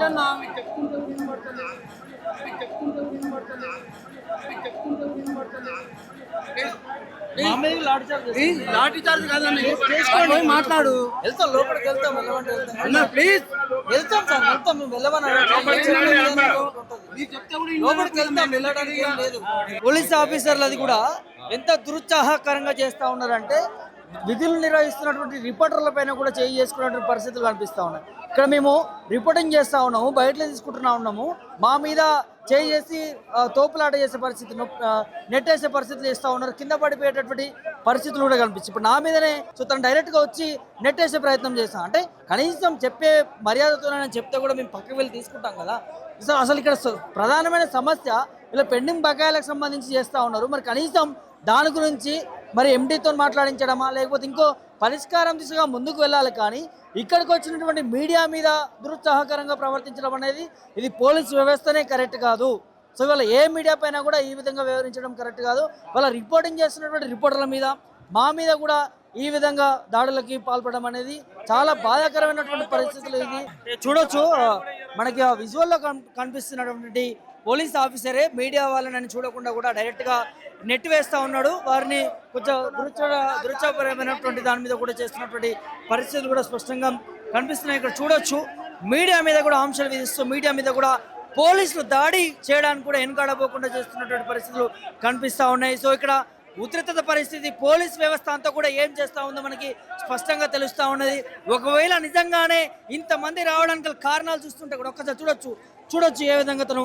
ఏంటన్నా మీకు చెప్తుంటే వినబడతలే, మీకు చెప్తుంటే వినబడతలే, మీకు చెప్తుంటే వినబడతలే. ప్లీజ్ లాఠీ చార్జ్ కాదన్న, పోయి మాట్లాడు. వెళ్తాం లోపలికి వెళ్తాం వెళ్ళమంటే వెళ్తాం అన్న ప్లీజ్ వెళ్తాం సార్ వెళ్తాం మేము వెళ్ళమని మీరు చెప్తే కూడా లోపలికి వెళ్తాం వెళ్ళడానికి ఏం లేదు. పోలీస్ ఆఫీసర్లు అది కూడా ఎంత దురుత్సాహకరంగా చేస్తా ఉన్నారంటే విధులు నిర్వహిస్తున్నటువంటి రిపోర్టర్ల పైన కూడా చేయి చేసుకున్నటువంటి పరిస్థితులు కనిపిస్తా ఉన్నాయి. ఇక్కడ మేము రిపోర్టింగ్ చేస్తా ఉన్నాము, బయటలో తీసుకుంటున్నా ఉన్నాము, మా మీద చేయి చేసి తోపులాట చేసే పరిస్థితి, నెట్టేసే పరిస్థితులు చేస్తూ ఉన్నారు, కింద పడిపోయేటటువంటి పరిస్థితులు కూడా కనిపించి ఇప్పుడు నా మీదనే సో తను డైరెక్ట్గా వచ్చి నెట్టేసే ప్రయత్నం చేస్తాం. అంటే కనీసం చెప్పే మర్యాదతో నేను చెప్తే కూడా మేము పక్కకి వెళ్ళి తీసుకుంటాం కదా. సో అసలు ఇక్కడ ప్రధానమైన సమస్య ఇలా పెండింగ్ బకాయిలకు సంబంధించి చేస్తూ ఉన్నారు. మరి కనీసం దాని గురించి మరి ఎండీతో మాట్లాడించడమా లేకపోతే ఇంకో పరిష్కారం దిశగా ముందుకు వెళ్ళాలి. కానీ ఇక్కడికి వచ్చినటువంటి మీడియా మీద దురుత్సాహకరంగా ప్రవర్తించడం అనేది ఇది పోలీస్ వ్యవస్థనే కరెక్ట్ కాదు. సో ఇవాళ ఏ మీడియా పైన కూడా ఈ విధంగా వ్యవహరించడం కరెక్ట్ కాదు. వాళ్ళ రిపోర్టింగ్ చేస్తున్నటువంటి రిపోర్టర్ల మీద మా మీద కూడా ఈ విధంగా దాడులకి పాల్పడడం అనేది చాలా బాధాకరమైనటువంటి పరిస్థితులు. ఇది చూడొచ్చు మనకి ఆ విజువల్లో కనిపిస్తున్నటువంటి పోలీస్ ఆఫీసరే మీడియా వాళ్ళని చూడకుండా కూడా డైరెక్ట్గా నెట్ వేస్తూ ఉన్నాడు. వారిని కొంచెం దురుత్సాహపరమైనటువంటి దాని మీద కూడా చేస్తున్నటువంటి పరిస్థితులు కూడా స్పష్టంగా కనిపిస్తున్నాయి. ఇక్కడ చూడొచ్చు మీడియా మీద కూడా ఆంక్షలు విధిస్తూ మీడియా మీద కూడా పోలీసులు దాడి చేయడానికి కూడా వెనుకాడబోకుండా చేస్తున్నటువంటి పరిస్థితులు కనిపిస్తూ ఉన్నాయి. సో ఇక్కడ ఉద్రిక్తత పరిస్థితి పోలీస్ వ్యవస్థ అంతా కూడా ఏం చేస్తూ ఉందో మనకి స్పష్టంగా తెలుస్తూ ఉన్నది. ఒకవేళ నిజంగానే ఇంతమంది రావడానికి కారణాలు చూస్తుంటే కూడా ఒక్కసారి చూడొచ్చు ఏ విధంగా తను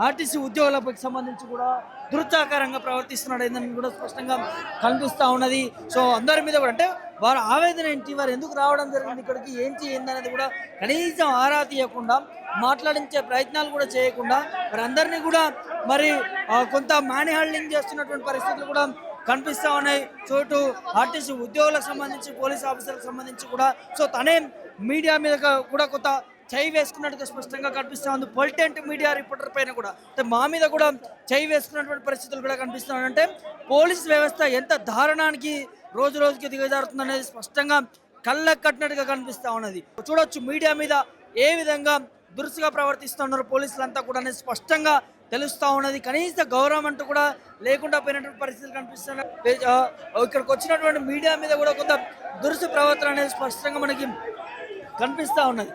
ఆర్టీసీ ఉద్యోగులకు సంబంధించి కూడా దురుత్సాహకరంగా ప్రవర్తిస్తున్నాడు ఏందని కూడా స్పష్టంగా కనిపిస్తూ ఉన్నది. సో అందరి మీద కూడా అంటే వారు ఆవేదన ఏంటి, వారు ఎందుకు రావడం జరిగింది ఇక్కడికి, ఏందనేది కూడా కనీసం ఆరా తీయకుండా మాట్లాడించే ప్రయత్నాలు కూడా చేయకుండా మరి అందరినీ కూడా మరి కొంత మ్యానిహాల్డింగ్ చేస్తున్నటువంటి పరిస్థితులు కూడా కనిపిస్తూ ఉన్నాయి. సో ఇటు ఆర్టీసీ ఉద్యోగులకు సంబంధించి పోలీస్ ఆఫీసర్లకు సంబంధించి కూడా సో తనే మీడియా మీద కూడా కొంత చేయి వేసుకున్నట్టుగా స్పష్టంగా కనిపిస్తూ ఉంది. పొలిటెంట్ మీడియా రిపోర్టర్ పైన కూడా అంటే మా మీద కూడా చేయి వేసుకున్నటువంటి పరిస్థితులు కూడా కనిపిస్తున్నాయి. అంటే పోలీస్ వ్యవస్థ ఎంత దారుణానికి రోజు రోజుకి దిగజారుతుంది అనేది స్పష్టంగా కళ్ళకు కట్టినట్టుగా కనిపిస్తూ ఉన్నది. చూడొచ్చు మీడియా మీద ఏ విధంగా దురుసుగా ప్రవర్తిస్తున్నారు పోలీసులంతా కూడా అనేది స్పష్టంగా తెలుస్తూ ఉన్నది. కనీస గౌరవం అంటూ కూడా లేకుండా పోయినటువంటి పరిస్థితులు కనిపిస్తున్నాయి. ఇక్కడికి వచ్చినటువంటి మీడియా మీద కూడా కొంత దురుసు ప్రవర్తన అనేది స్పష్టంగా మనకి కనిపిస్తూ ఉన్నది.